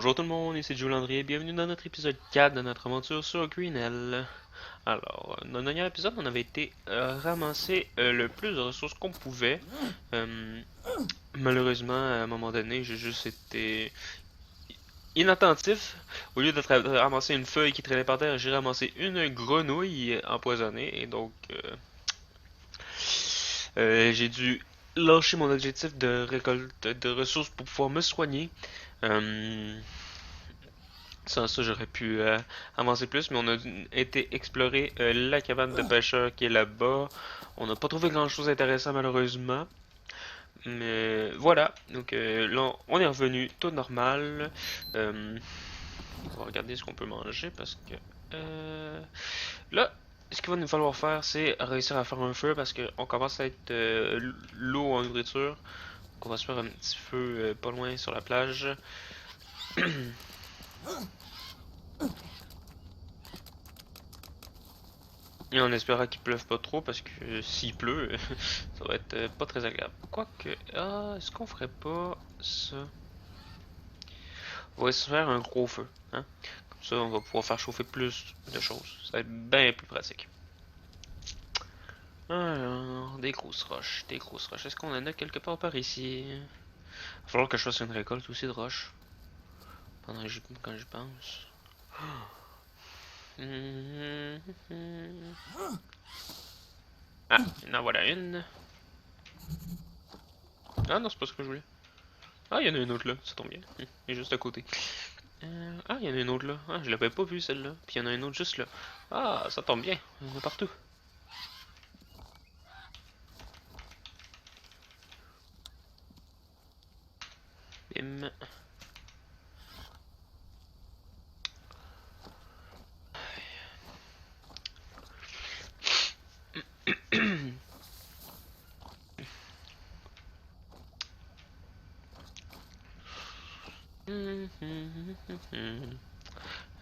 Bonjour tout le monde, ici Joe Landry et bienvenue dans notre épisode 4 de notre aventure sur Greenell. Alors, dans le dernier épisode, on avait été ramasser le plus de ressources qu'on pouvait. Euh, Malheureusement, à un moment donné, j'ai juste été inattentif. Au lieu de ramasser une feuille qui traînait par terre, j'ai ramassé une grenouille empoisonnée et donc j'ai dû lâcher mon objectif de récolte de ressources pour pouvoir me soigner. Euh, Sans ça, j'aurais pu avancer plus, mais on a été explorer la cabane de pêcheurs qui est là-bas. On n'a pas trouvé grand-chose d'intéressant malheureusement. Mais voilà, donc là, on est revenu tout normal. On va regarder ce qu'on peut manger parce que là, ce qu'il va nous falloir faire, c'est réussir à faire un feu parce qu'on commence à être low en nourriture. Donc on va se faire un petit feu pas loin sur la plage. Et en espérant qu'il pleuve pas trop, parce que s'il pleut, ça va être pas très agréable. Quoique, est-ce qu'on ferait pas ça? On va se faire un gros feu, hein? Comme ça, on va pouvoir faire chauffer plus de choses. Ça va être bien plus pratique. Alors, des grosses roches, des grosses roches. Est-ce qu'on en a quelque part par ici? Il va falloir que je fasse une récolte aussi de roches. Quand j'y pense. Ah, en voilà une. Ah non, c'est pas ce que je voulais. Ah, il y en a une autre là, ça tombe bien. Il est juste à côté. Ah, il y en a une autre là. Ah, je l'avais pas vue celle-là. Puis il y en a une autre juste là. Ah, ça tombe bien. Il y en a partout. Bim.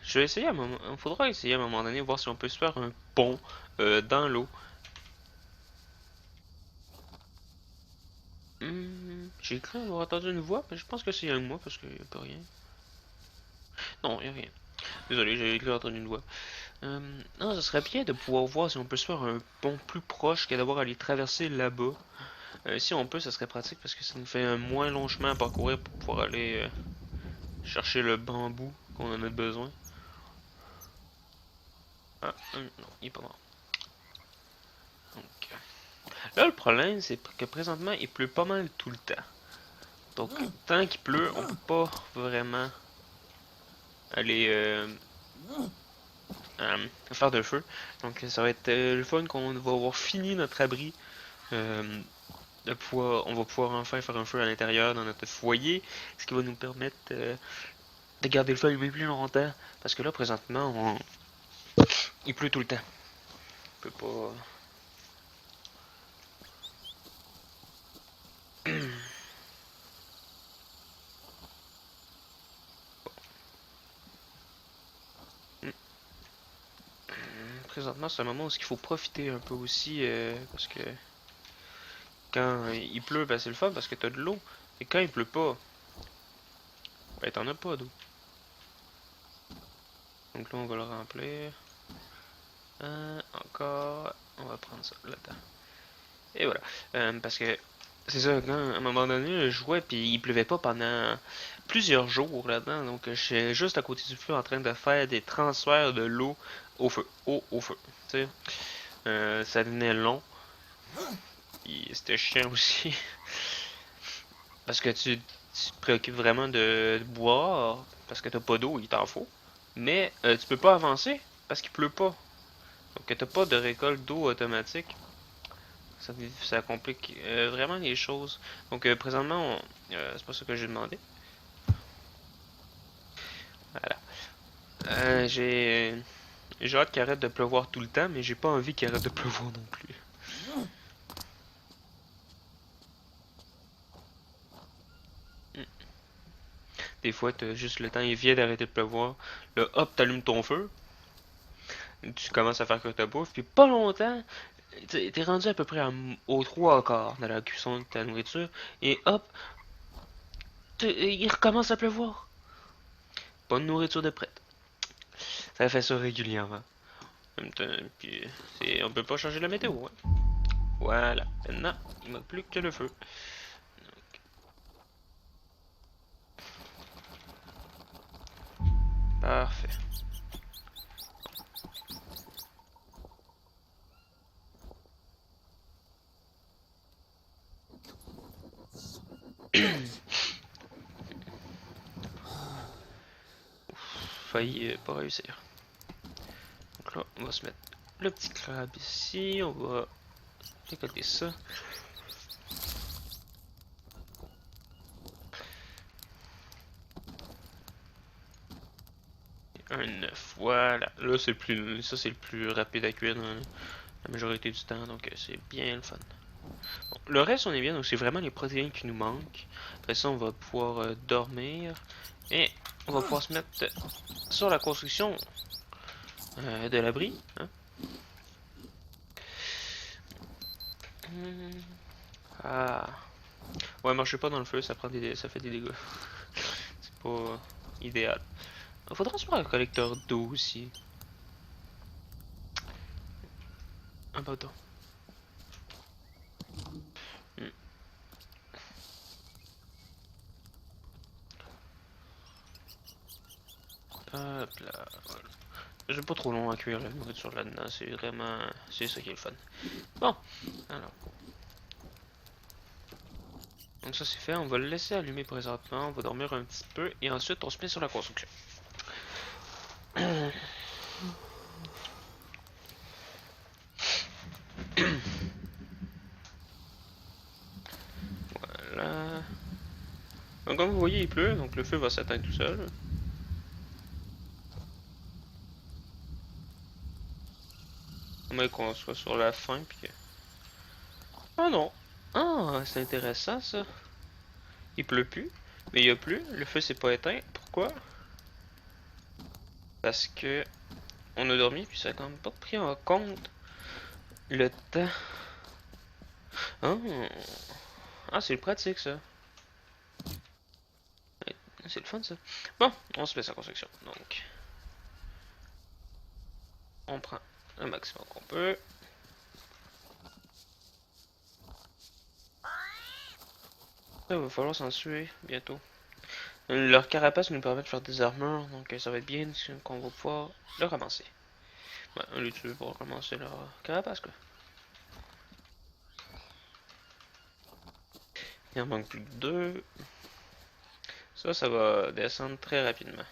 Je vais essayer à un moment. Il faudra essayer à un moment donné, voir si on peut se faire un pont dans l'eau. J'ai cru avoir entendu une voix, mais je pense que c'est un moi parce qu'il n'y a pas rien. Non, il n'y a rien. Désolé, j'ai cru entendre une voix. Non, ça serait bien de pouvoir voir si on peut se faire un pont plus proche qu'à d'avoir à aller traverser là-bas. Si on peut, ça serait pratique parce que ça nous fait un moins long chemin à parcourir pour pouvoir aller chercher le bambou qu'on en a besoin. Ah, non, il est pas mort. Donc, là, le problème, c'est que présentement, il pleut pas mal tout le temps. Donc, tant qu'il pleut, on peut pas vraiment aller faire de feu. Donc, ça va être le fun qu'on va avoir fini notre abri. Euh, on va pouvoir enfin faire un feu à l'intérieur dans notre foyer, ce qui va nous permettre de garder le feu allumé plus longtemps. Parce que là, présentement, il pleut tout le temps. On peut pas. Présentement, c'est un moment où il faut profiter un peu aussi, parce que quand il pleut, ben, c'est le fun parce que t'as de l'eau. Et quand il pleut pas, ben t'en as pas d'eau. Donc là, on va le remplir. Encore, on va prendre ça là-dedans. Et voilà. Parce que c'est ça, quand à un moment donné, je jouais puis il pleuvait pas pendant plusieurs jours là-dedans. Donc je suis juste à côté du feu en train de faire des transferts de l'eau au feu. Au feu. Tu sais, ça devenait long. C'était chiant aussi. Parce que tu te préoccupes vraiment de boire. Parce que t'as pas d'eau, il t'en faut. Mais tu peux pas avancer parce qu'il pleut pas. Donc t'as pas de récolte d'eau automatique. Ça complique vraiment les choses. Donc présentement, c'est pas ça que j'ai demandé. Voilà. J'ai hâte qu'il arrête de pleuvoir tout le temps, mais j'ai pas envie qu'il arrête de pleuvoir non plus. Hmm. Des fois, t'as juste le temps, il vient d'arrêter de pleuvoir. Là, hop, t'allumes ton feu. Tu commences à faire que ta bouffe, puis pas longtemps, t'es rendu à peu près au 3 quarts de la cuisson de ta nourriture, et hop, il recommence à pleuvoir. pas de nourriture de prête. Ça fait ça régulièrement. En même temps, puis on peut pas changer la météo. Hein. Voilà. Maintenant, il manque plus que le feu. Parfait. Failli pas réussir. Donc là, on va se mettre le petit crabe ici. On va récolter ça. Un œuf, voilà. Là, c'est plus, ça c'est le plus rapide à cuire dans la majorité du temps, donc c'est bien le fun. Bon, le reste, on est bien, donc c'est vraiment les protéines qui nous manquent. Après ça, on va pouvoir dormir et on va pouvoir se mettre sur la construction de l'abri. Hein? Ah. Ouais, marchez pas dans le feu, ça prend ça fait des dégâts. C'est pas idéal. Il faudra se faire un collecteur d'eau aussi. Un bâton. Hmm. Hop là, voilà. J'ai pas trop long à cuire la nourriture là-dedans, c'est vraiment... c'est ça qui est le fun. Bon, alors. Donc ça c'est fait, on va le laisser allumer présentement, on va dormir un petit peu et ensuite on se met sur la construction. Voilà. Donc comme vous voyez il pleut, donc le feu va s'éteindre tout seul. À moins qu'on soit sur la fin puis... Ah non! Ah, c'est intéressant ça. Il pleut plus, mais il y a plus, le feu s'est pas éteint. Pourquoi? Parce que on a dormi puis ça a quand même pas pris en compte le temps. Ah, ah c'est pratique ça. C'est le fun ça. Bon, on se met sa construction. Donc, on prend un maximum qu'on peut. Il va falloir s'en suer bientôt. Leur carapace nous permet de faire des armures, donc ça va être bien qu'on va pouvoir le ramasser. Ouais, on l'utilise pour ramasser leur carapace quoi. Il en manque plus que deux. Ça va descendre très rapidement.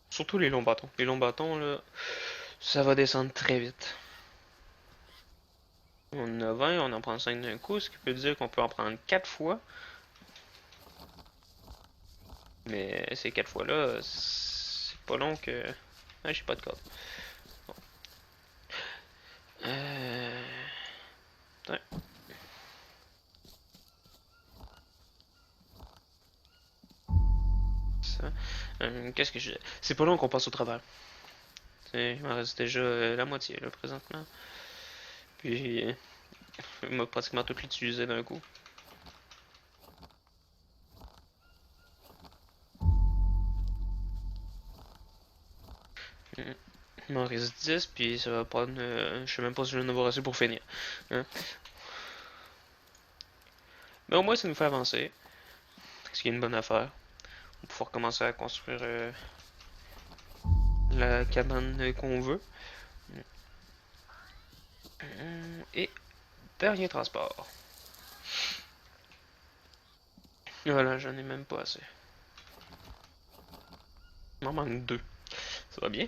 Surtout les longs bâtons. Les longs bâtons, là, ça va descendre très vite. On en a 20, on en prend 5 d'un coup, ce qui peut dire qu'on peut en prendre 4 fois. Mais ces 4 fois-là, c'est pas long que... Ah, j'ai pas de corde. Bon. Ouais. Ça. Qu'est-ce que je... C'est pas long qu'on passe au travail. Il m'en reste déjà la moitié, là, présentement. Puis, il m'a pratiquement tout l'utilisé d'un coup. Il m'en reste 10, puis ça va prendre... je sais même pas si je vais en avoir assez pour finir. Hein? Mais au moins, ça nous fait avancer. Ce qui est une bonne affaire. On va pouvoir commencer à construire la cabane qu'on veut. Et dernier transport. Voilà, j'en ai même pas assez. Il m'en manque deux. Ça va bien.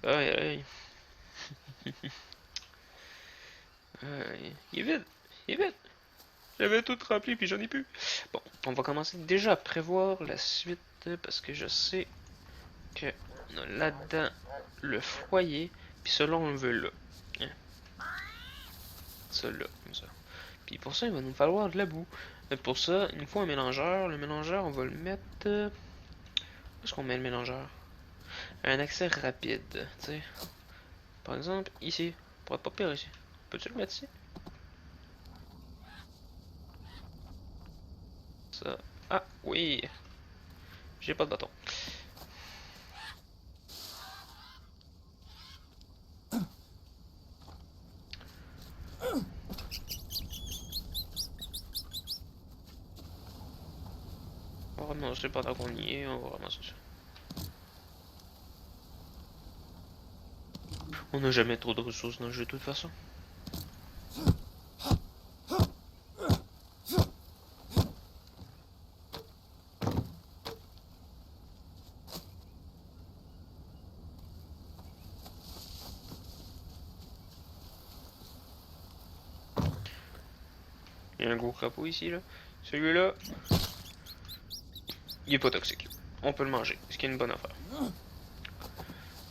Aïe aïe. Il est vide. Il est vide. J'avais tout rempli puis j'en ai plus. Bon, on va commencer déjà à prévoir la suite parce que je sais que on a là-dedans le foyer puis selon on le veut là. Hein? Ça là, comme ça. Puis pour ça, il va nous falloir de la boue. Mais pour ça, il nous faut un mélangeur. Le mélangeur, on va le mettre... où est-ce qu'on met le mélangeur? Un accès rapide, tu sais. Par exemple, ici. Pour être pas pire ici. Peux-tu le mettre ici? ça. Ah, oui! J'ai pas de bâton. On va ramasser pendant qu'on y est, on va ramasser ça. On n'a jamais trop de ressources dans le jeu de toute façon. Il y a un gros crapaud ici, là. Celui-là, il est pas toxique. On peut le manger, ce qui est une bonne affaire.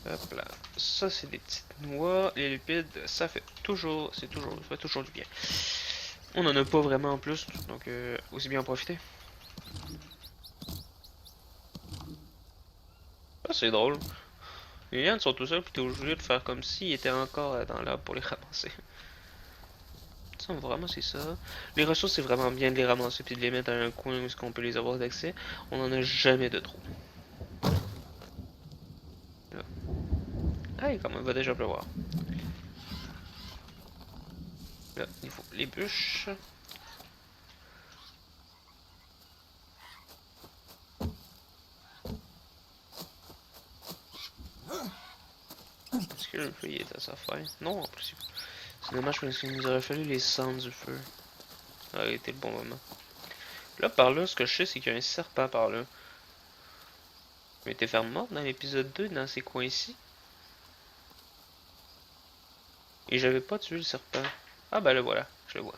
Hop là. Ça, c'est des petites noix. Les lipides, ça fait toujours, ça fait toujours du bien. On en a pas vraiment en plus, donc aussi bien en profiter. Ah, c'est drôle. Les lianes sont tout seuls, puis t'es obligé de faire comme s'ils étaient encore dans l'arbre pour les ramasser. Ça, on va ramasser ça. Les ressources, c'est vraiment bien de les ramasser puis de les mettre à un coin où on peut les avoir d'accès. On en a jamais de trop. Là. Hey, comme il va déjà pleuvoir. Là, il faut les bûches. Est-ce que le feu est à sa fin? Non, en principe. C'est dommage parce qu'il nous aurait fallu les cendres du feu. Ça aurait été le bon moment. Là, par là, ce que je sais, c'est qu'il y a un serpent par là. Il était fait mort dans l'épisode 2, dans ces coins-ci. Et j'avais pas tué le serpent. Ah ben le voilà, je le vois.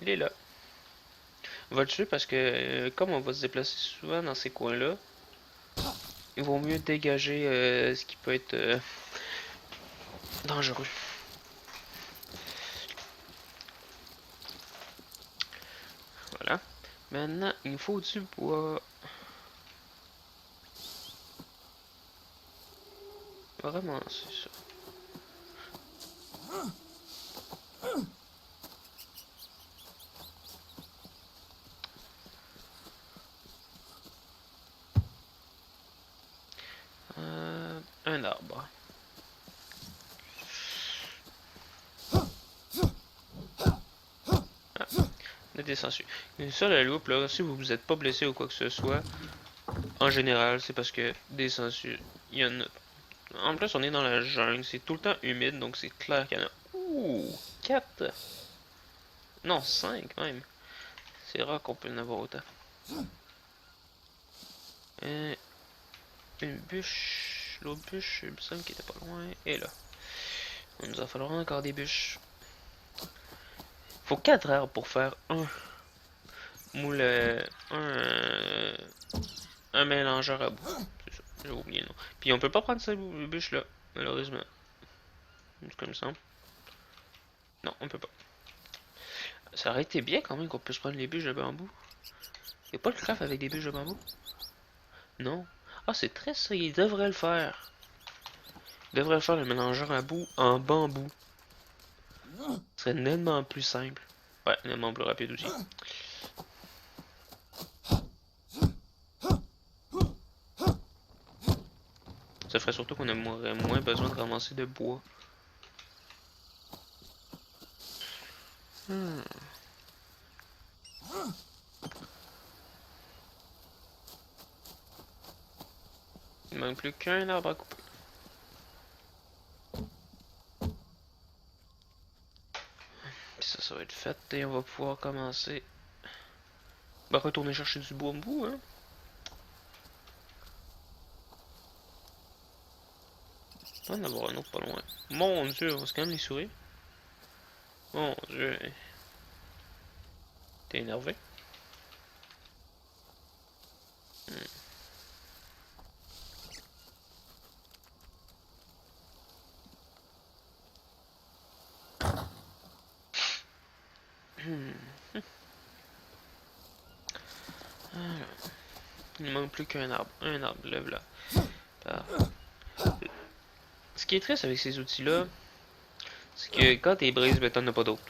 Il est là. On va le tuer parce que, comme on va se déplacer souvent dans ces coins-là, il vaut mieux dégager ce qui peut être dangereux. Voilà. Maintenant, il faut du bois. Vraiment, c'est ça. Un arbre. Ah, on est descendu. Ça, la loupe, là, si vous vous êtes pas blessé ou quoi que ce soit, en général, c'est parce que des sangsues, il y en a. En plus, on est dans la jungle, c'est tout le temps humide, donc c'est clair qu'il y en a. Ouh, 4. Non, 5 même. C'est rare qu'on peut en avoir autant. Une bûche. L'autre bûche, il me semble qu'il était pas loin. Et là. Il nous en falloir encore des bûches. Faut 4 heures pour faire un moule. Un mélangeur à bout. C'est ça, j'ai oublié le nom. Puis on peut pas prendre cette bûche là, malheureusement. C'est comme ça. Non, on peut pas. Ça aurait été bien quand même qu'on puisse prendre les bûches de bambou. Y'a pas le craft avec des bûches de bambou? Non. Ah, c'est très ça, il devrait le faire. Il devrait faire le mélangeur à bout en bambou. Ce serait nettement plus simple. Ouais, nettement plus rapide aussi. Ça ferait surtout qu'on aurait moins besoin de ramasser de bois. Il manque plus qu'un arbre à couper. Puis ça va être fait et on va pouvoir commencer. Bah, retourner chercher du bambou, hein. On va en avoir un autre pas loin. Mon dieu, on se calme les souris. Mon dieu. T'es énervé? Alors, il ne manque plus qu'un arbre. Un arbre, lève là. Ce qui est triste avec ces outils-là, c'est que quand t'es brise, ben t'en as pas d'autres.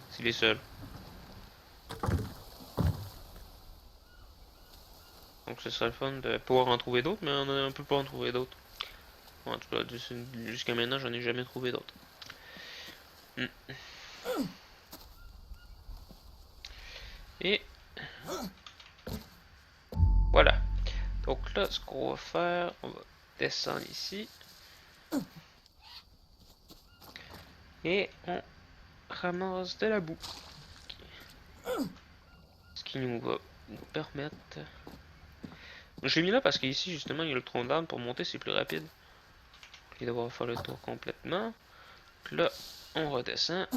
C'est les seuls. Donc ce serait le fun de pouvoir en trouver d'autres, mais on peut pas en trouver d'autres. En tout cas, jusqu'à maintenant, j'en ai jamais trouvé d'autres. Hmm. Et voilà. Donc là, ce qu'on va faire, on va descendre ici. Et on ramasse de la boue. Ce qui nous va nous permettre... J'ai mis là parce qu'ici, justement, il y a le tronc d'arbre. Pour monter, c'est plus rapide. Au lieu d'avoir à faire le tour complètement. Donc là, on redescend.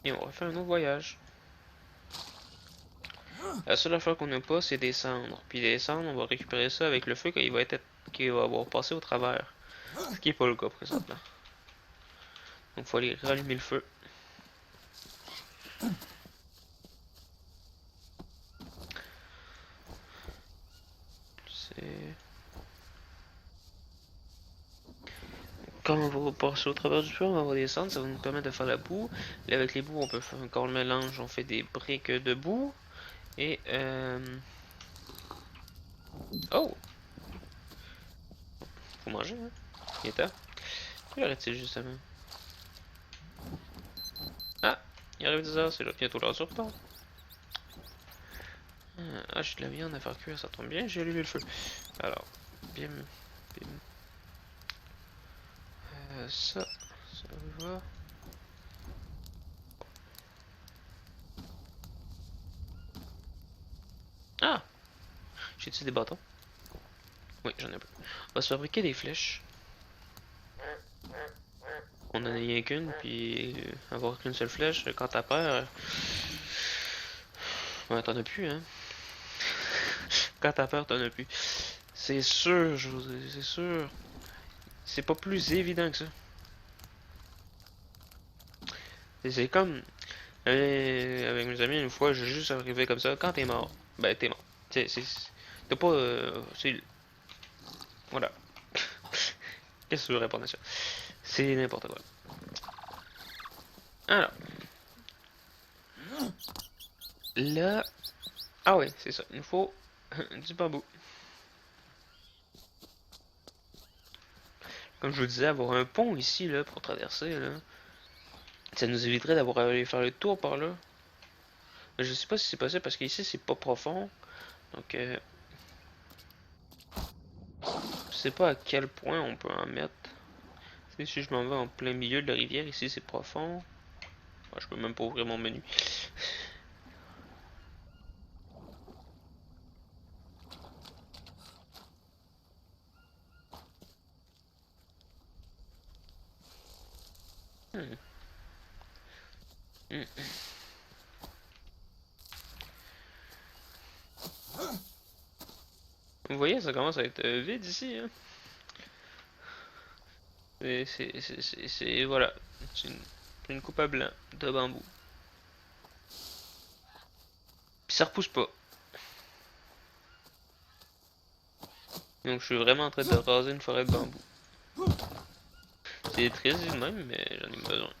Et on va faire un autre voyage. La seule affaire qu'on n'a pas, c'est des cendres. Puis des cendres, on va récupérer ça avec le feu qu'il va avoir passé au travers. Ce qui n'est pas le cas présentement. Donc il faut aller rallumer le feu. C'est... Quand on va passer au travers du feu, on va avoir des cendres, ça va nous permettre de faire la boue. Là, avec les boues, on peut faire encore le mélange, on fait des briques de boue. Et oh! Faut manger, hein? Il est temps. Où arrête-t-il justement? Ah! Il arrive 10 heures, c'est là bientôt l'heure du repas. Ah, j'ai de la viande à faire cuire, ça tombe bien, j'ai allumé le feu. Alors, bim, bim. Ça va. Ah! J'ai-tu des bâtons? Oui, j'en ai un peu. On va se fabriquer des flèches. On en a rien qu'une, puis avoir qu'une seule flèche, quand t'as peur, ouais, t'en as plus, hein. Quand t'as peur, t'en as plus. C'est sûr, je vous dis, c'est sûr. C'est pas plus évident que ça. C'est comme avec mes amis une fois, j'ai juste arrivé comme ça. Quand t'es mort, ben t'es mort. T'as pas, voilà. Qu'est-ce que tu veux répondre à ça? C'est n'importe quoi. Alors, là, ah ouais, c'est ça. Il nous faut du bambou. Comme je vous disais, avoir un pont ici là pour traverser là, ça nous éviterait d'avoir à aller faire le tour par là. Mais je sais pas si c'est possible parce qu'ici c'est pas profond. Donc je sais pas à quel point on peut en mettre. Si je m'en vais en plein milieu de la rivière, ici c'est profond. Ouais, je peux même pas ouvrir mon menu. Hmm. Hmm. Vous voyez, ça commence à être vide ici. Hein? Voilà. C'est une coupe à blanc de bambou. Puis ça repousse pas. Donc je suis vraiment en train de raser une forêt de bambou. C'est triste de même, mais j'en ai besoin.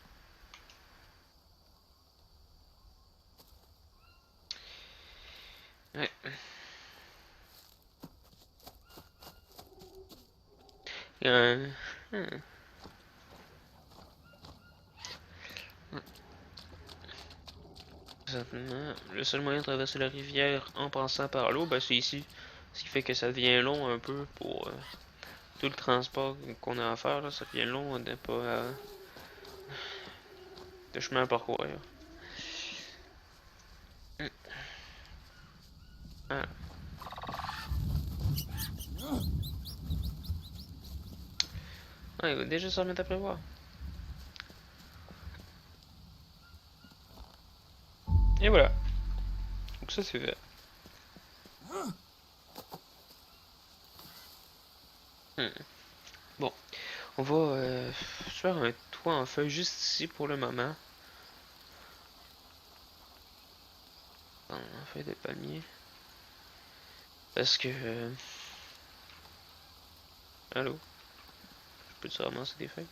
Ouais. Hmm. Présentement, le seul moyen de traverser la rivière en passant par l'eau, ben, c'est ici. Ce qui fait que ça devient long un peu pour tout le transport qu'on a à faire. Là, ça devient long de pas de chemin à parcourir. Hmm. Ah. Ah, il va déjà se remettre à pleuvoir. Et voilà. Donc ça c'est fait. Hmm. Bon, on va faire un toit en feuilles juste ici pour le moment. En feuilles de palmier. Parce que... allô? Je peux-tu ramasser des feuilles?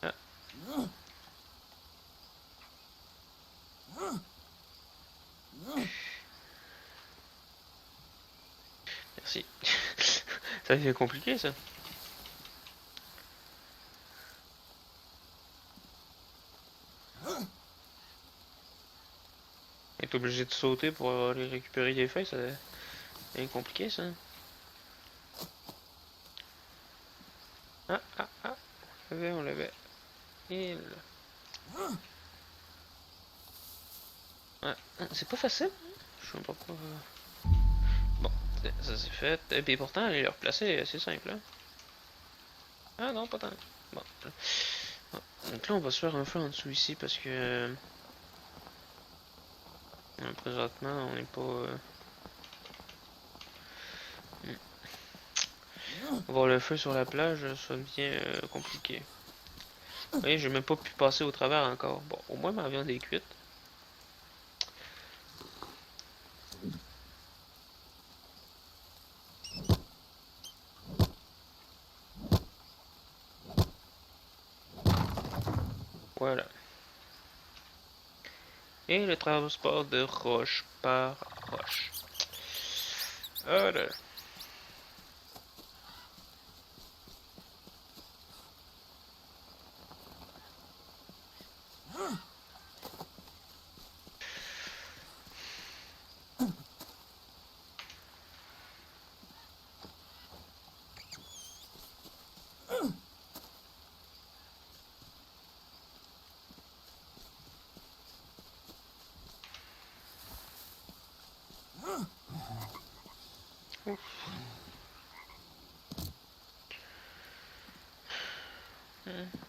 Ah. C'est compliqué ça. Être obligé de sauter pour aller récupérer des feuilles, c'est compliqué ça. Ah, ah, ah. On l'avait. Et là. Ouais. C'est pas facile. Je sais pas pourquoi. Bon, ça c'est fait. Et puis pourtant, les replacer, c'est simple. Hein? Ah non, pas tant. Bon. Donc là, on va se faire un feu en dessous ici parce que présentement, on n'est pas. Avoir le feu sur la plage, ça devient compliqué. Vous voyez, j'ai même pas pu passer au travers encore. Bon, au moins ma viande est cuite. Voilà. Et le transport de roche par roche. Voilà.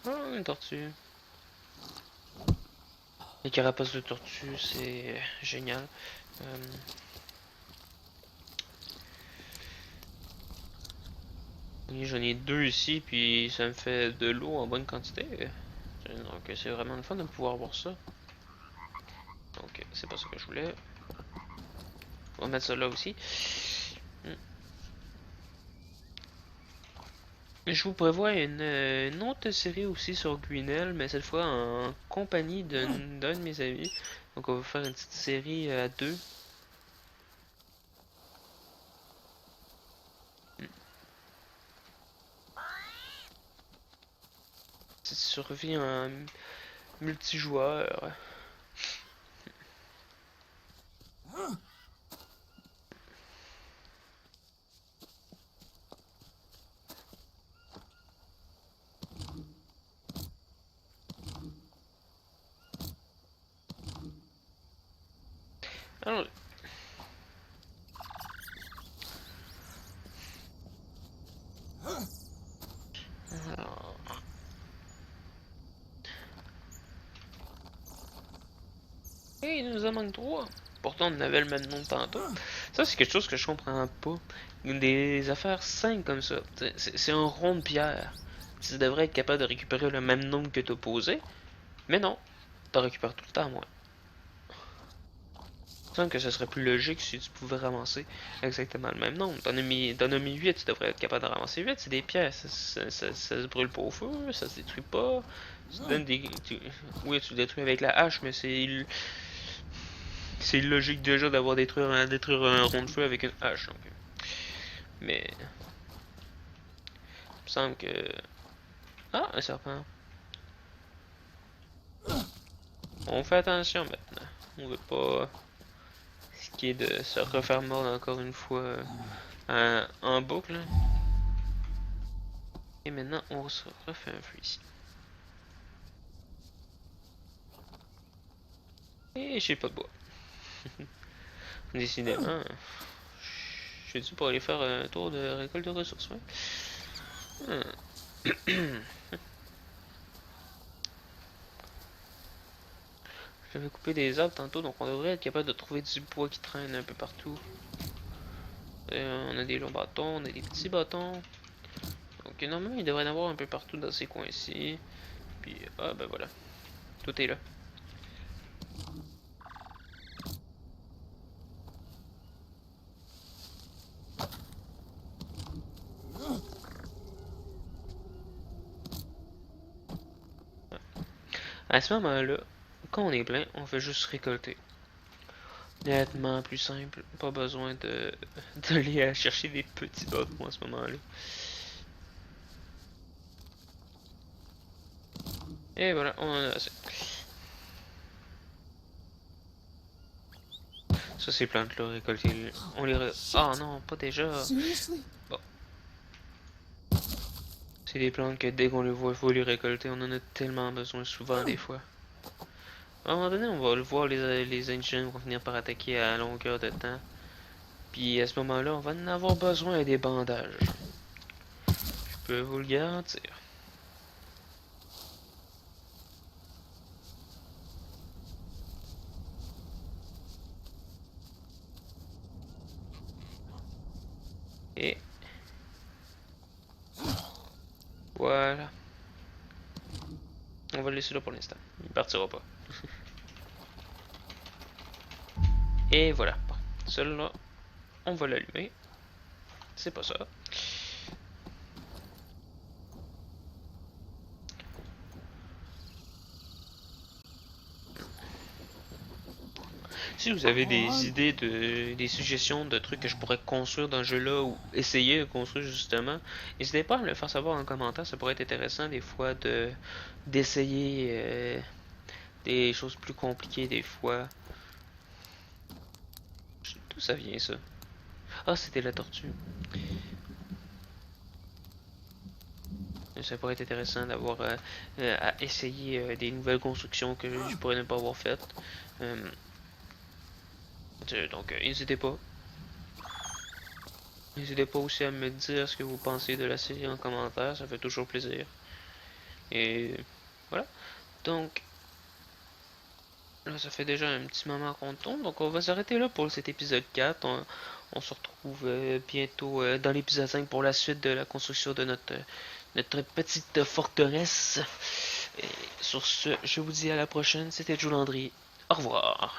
Oh, une tortue. Les carapaces de tortue, c'est génial. J'en ai deux ici, puis ça me fait de l'eau en bonne quantité. Donc c'est vraiment le fun de pouvoir voir ça. Donc c'est pas ça que je voulais. On va mettre ça là aussi. Je vous prévois une autre série aussi sur Gwynel, mais cette fois en compagnie d'un de mes amis. Donc on va faire une petite série à deux. Petite survie en multijoueur. Alors, hey, il nous en manque trois. Pourtant, on avait le même nom tantôt. Ça, c'est quelque chose que je comprends pas. Des affaires simples comme ça. C'est un rond de pierre. Tu devrais être capable de récupérer le même nombre que t'as posé. Mais non, t'en récupères tout le temps moins. Il me semble que ce serait plus logique si tu pouvais ramasser exactement le même nombre. T'en as mis 8, tu devrais être capable de ramasser 8. C'est des pièces. Ça se brûle pas au feu, ça se détruit pas. Oui, tu détruis avec la hache, mais c'est logique déjà d'avoir détruire un rond de feu avec une hache. Donc. Mais il me semble que. Ah, un serpent. On fait attention maintenant. On veut pas ce qui est de se refaire mordre encore une fois en boucle. Et maintenant, on se refait un feu ici. Et j'ai pas de bois. Décidément, je suis dû pour aller faire un tour de récolte de ressources. Ouais. J'avais coupé des arbres tantôt, donc on devrait être capable de trouver du bois qui traîne un peu partout. On a des longs bâtons, on a des petits bâtons. Donc normalement, il devrait y en avoir un peu partout dans ces coins-ci. Puis, ah ben voilà. Tout est là. À ce moment-là, quand on est plein, on fait juste récolter. Nettement plus simple. Pas besoin d'aller chercher des petits bugs moi, à ce moment-là. Et voilà, on en a assez. Ça, ces plantes-là, récolter. On les. Ah non, pas déjà. Bon. C'est des plantes que dès qu'on les voit, il faut les récolter. On en a tellement besoin souvent, des fois. À un moment donné, on va le voir, les indigènes vont finir par attaquer à longueur de temps. Puis à ce moment-là, on va en avoir besoin des bandages. Je peux vous le garantir. Et voilà. On va le laisser là pour l'instant. Il partira pas. Et voilà. Bon. Celui-là, on va l'allumer. C'est pas ça. Si vous avez des idées des suggestions de trucs que je pourrais construire dans le jeu-là ou essayer de construire justement, n'hésitez pas à me le faire savoir en commentaire. Ça pourrait être intéressant des fois d'essayer des choses plus compliquées des fois. D'où ça vient ça? Ah, c'était la tortue. Ça pourrait être intéressant d'avoir à essayer des nouvelles constructions que je pourrais ne pas avoir faites. Euh, donc, n'hésitez pas. N'hésitez pas aussi à me dire ce que vous pensez de la série en commentaire, ça fait toujours plaisir. Et voilà. Donc, là, ça fait déjà un petit moment qu'on tourne, donc on va s'arrêter là pour cet épisode 4. On se retrouve bientôt dans l'épisode 5 pour la suite de la construction de notre petite forteresse. Et sur ce, je vous dis à la prochaine. C'était Jules Landry. Au revoir.